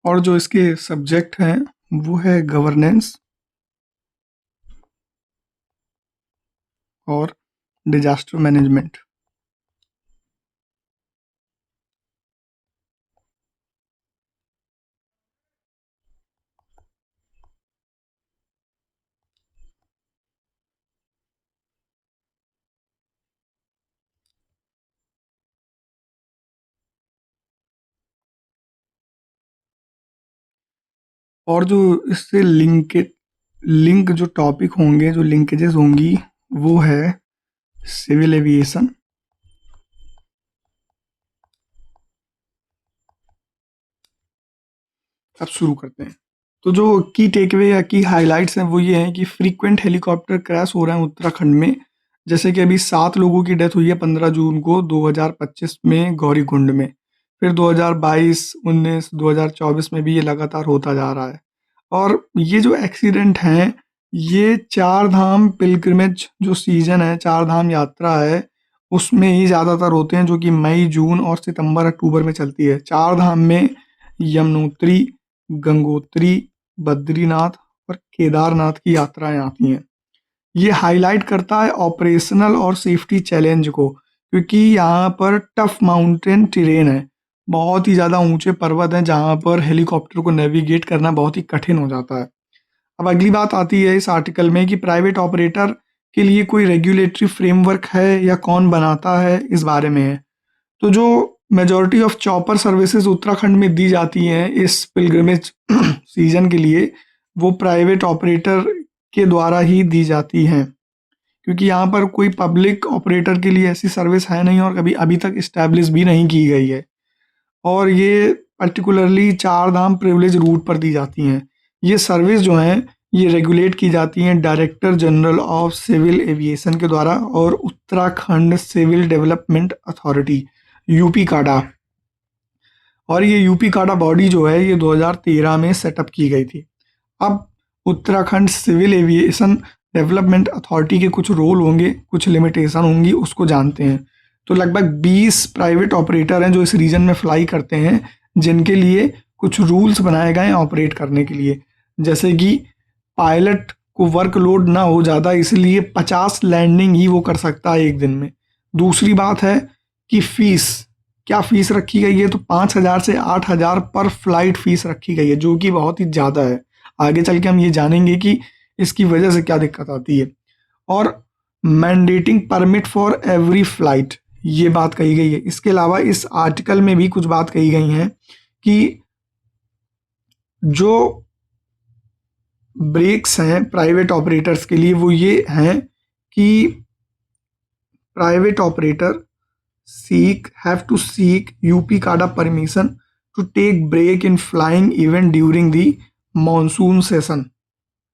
और जो इसके सब्जेक्ट हैं वो है गवर्नेंस और डिजास्टर मैनेजमेंट। और जो इससे लिंक जो टॉपिक होंगे, जो लिंकेजेस होंगी, वो है सिविल एविएशन। अब शुरू करते हैं। तो जो की टेकअवे या की हाइलाइट्स हैं वो ये हैं कि फ्रीक्वेंट हेलीकॉप्टर क्रैश हो रहे हैं उत्तराखंड में। जैसे कि अभी 7 लोगों की डेथ हुई है 15 जून को 2025 में गौरीकुंड में। फिर 2022, 19, 2024 में भी ये लगातार होता जा रहा है। और ये जो एक्सीडेंट हैं, ये चार धाम पिलग्रिमेज जो सीजन है, चार धाम यात्रा है, उसमें ही ज़्यादातर होते हैं, जो कि मई, जून और सितंबर, अक्टूबर में चलती है। चार धाम में यमुनोत्री, गंगोत्री, बद्रीनाथ और केदारनाथ की यात्राएं आती हैं। ये हाईलाइट करता है ऑपरेशनल और सेफ्टी चैलेंज को, क्योंकि यहाँ पर टफ माउंटेन टेरेन है, बहुत ही ज़्यादा ऊंचे पर्वत हैं जहाँ पर हेलीकॉप्टर को नेविगेट करना बहुत ही कठिन हो जाता है। अब अगली बात आती है इस आर्टिकल में कि प्राइवेट ऑपरेटर के लिए कोई रेगुलेटरी फ्रेमवर्क है या कौन बनाता है, इस बारे में है। तो जो majority of chopper services Uttarakhand में दी जाती हैं इस पिलग्रिमेज सीजन के लिए, वो प्राइवेट ऑपरेटर के द्वारा ही दी जाती हैं, क्योंकि यहाँ पर कोई पब्लिक ऑपरेटर के लिए ऐसी सर्विस है नहीं और कभी अभी तक इस्टेब्लिश भी नहीं की गई है। और ये पर्टिकुलरली चार धाम प्रिविलेज रूट पर दी जाती हैं। ये सर्विस जो हैं ये रेगुलेट की जाती हैं director general of civil aviation के द्वारा और Uttarakhand civil development authority, UP काडा। और ये यूपी काडा बॉडी जो है ये 2013 में सेटअप की गई थी। अब Uttarakhand civil aviation development authority के कुछ रोल होंगे, कुछ लिमिटेशन होंगी, उसको जानते हैं। तो लगभग 20 प्राइवेट ऑपरेटर हैं जो इस रीजन में फ्लाई करते हैं, जिनके लिए कुछ रूल्स बनाए गए हैं ऑपरेट करने के लिए। जैसे कि पायलट को वर्कलोड ना हो ज़्यादा, इसलिए 50 लैंडिंग ही वो कर सकता है एक दिन में। दूसरी बात है कि फ़ीस, क्या फ़ीस रखी गई है, तो 5,000 से 8,000 पर फ्लाइट फ़ीस रखी गई है, जो कि बहुत ही ज़्यादा है। आगे चल के हम ये जानेंगे कि इसकी वजह से क्या दिक्कत आती है। और mandating permit for every flight, ये बात कही गई है। इसके अलावा इस आर्टिकल में भी कुछ बात कही गई हैं कि जो ब्रेक्स हैं प्राइवेट ऑपरेटर्स के लिए वो ये हैं कि private operator have to seek UP CADA permission to take break in flying even during the monsoon season.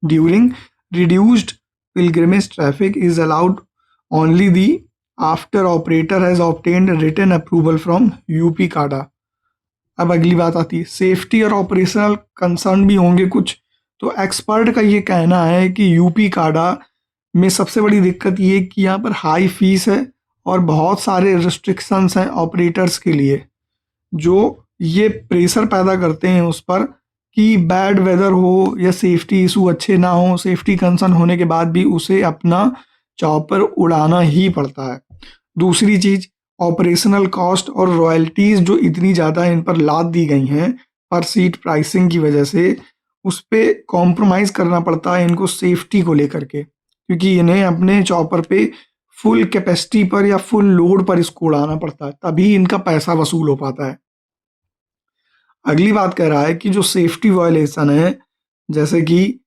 During reduced pilgrimage traffic is allowed only the after operator has obtained written approval from UP CADA. अब अगली बात आती है safety और operational concern भी होंगे कुछ। तो एक्सपर्ट का ये कहना है कि यूपी काडा में सबसे बड़ी दिक्कत ये कि यहाँ पर हाई फीस है और बहुत सारे रिस्ट्रिक्शंस हैं ऑपरेटर्स के लिए, जो ये प्रेशर पैदा करते हैं उस पर कि बैड वेदर हो या सेफ्टी इशू अच्छे ना हो, सेफ्टी कंसर्न होने के बाद भी उसे अपना चॉपर उड़ाना ही पड़ता है। दूसरी चीज़ ऑपरेशनल कॉस्ट और रॉयल्टीज़ जो इतनी ज़्यादा इन पर लाद दी गई हैं पर सीट प्राइसिंग की वजह से, उस पे कॉम्प्रोमाइज़ करना पड़ता है इनको सेफ्टी को लेकर के, क्योंकि इन्हें अपने चॉपर पे फुल कैपेसिटी पर या फुल लोड पर इसको उड़ाना पड़ता है, तभी इनका पैसा वसूल हो पाता है। अगली बात कह रहा है कि जो सेफ्टी वायलेशन है, जैसे कि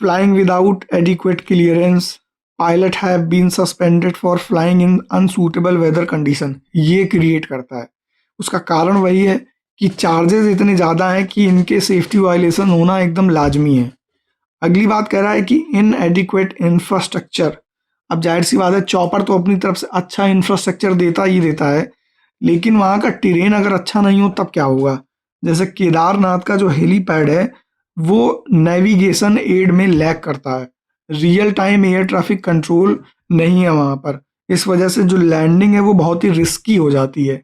flying without adequate clearance, pilot have been suspended for flying in unsuitable weather condition, ये क्रिएट करता है। उसका कारण वही है कि चार्जेस इतने ज़्यादा हैं कि इनके सेफ्टी वायलेशन होना एकदम लाजमी है। अगली बात कह रहा है कि इन एडिक्वेट इंफ्रास्ट्रक्चर। अब जाहिर सी बात है चॉपर तो अपनी तरफ से अच्छा इंफ्रास्ट्रक्चर देता ही देता है, लेकिन वहाँ का टेरेन अगर अच्छा नहीं हो तब क्या होगा। जैसे केदारनाथ का जो हेलीपैड है वो नेविगेशन एड में लैग करता है, real time air traffic control नहीं है वहाँ पर, इस वजह से जो लैंडिंग है वो बहुत ही रिस्की हो जाती है।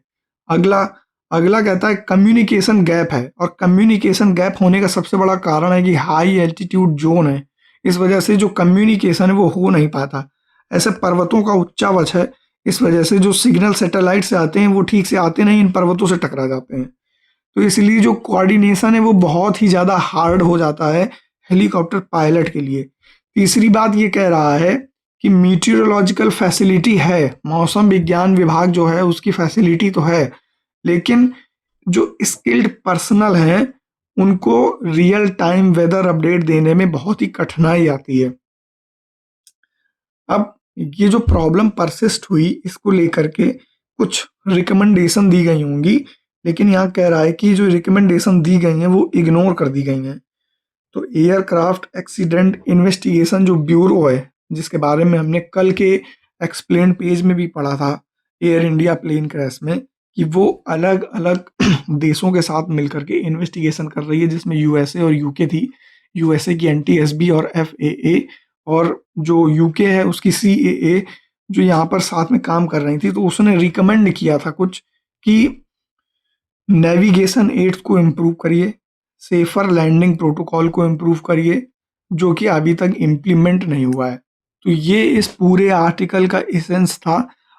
अगला अगला कहता है कम्युनिकेशन गैप है, और कम्युनिकेशन गैप होने का सबसे बड़ा कारण है कि हाई एल्टीट्यूड जोन है, इस वजह से जो कम्युनिकेशन है वो हो नहीं पाता। ऐसे पर्वतों का उच्चावच है, इस वजह से जो सिग्नल सैटेलाइट से आते हैं वो ठीक से आते नहीं, इन पर्वतों से टकरा जाते हैं। तो इसलिए जो कोऑर्डिनेशन है वो बहुत ही ज़्यादा हार्ड हो जाता है हेलीकॉप्टर पायलट के लिए। तीसरी बात ये कह रहा है कि मीटियोरोलॉजिकल फैसिलिटी है, मौसम विज्ञान विभाग जो है उसकी फैसिलिटी तो है, लेकिन जो स्किल्ड पर्सनल हैं उनको रियल टाइम वेदर अपडेट देने में बहुत ही कठिनाई आती है। अब ये जो प्रॉब्लम परसिस्ट हुई इसको लेकर के कुछ रिकमेंडेशन दी गई होंगी, लेकिन यहाँ कह रहा है कि जो रिकमेंडेशन दी गई हैं वो इग्नोर कर दी गई हैं। तो एयरक्राफ्ट एक्सीडेंट इन्वेस्टिगेशन जो ब्यूरो है, जिसके बारे में हमने कल के एक्सप्लेन पेज में भी पढ़ा था एयर इंडिया प्लेन क्रैश में, कि वो अलग अलग देशों के साथ मिलकर के इन्वेस्टिगेशन कर रही है, जिसमें यूएसए और यूके थी। यूएसए की एनटीएसबी और एफएए, और जो यूके है उसकी सीएए, जो यहाँ पर साथ में काम कर रही थी। तो उसने रिकमेंड किया था कुछ कि नेविगेशन एड्स को इम्प्रूव करिए, सेफर लैंडिंग प्रोटोकॉल को इम्प्रूव करिए, जो कि अभी तक इम्प्लीमेंट नहीं हुआ है। तो ये इस पूरे आर्टिकल का एसेंस था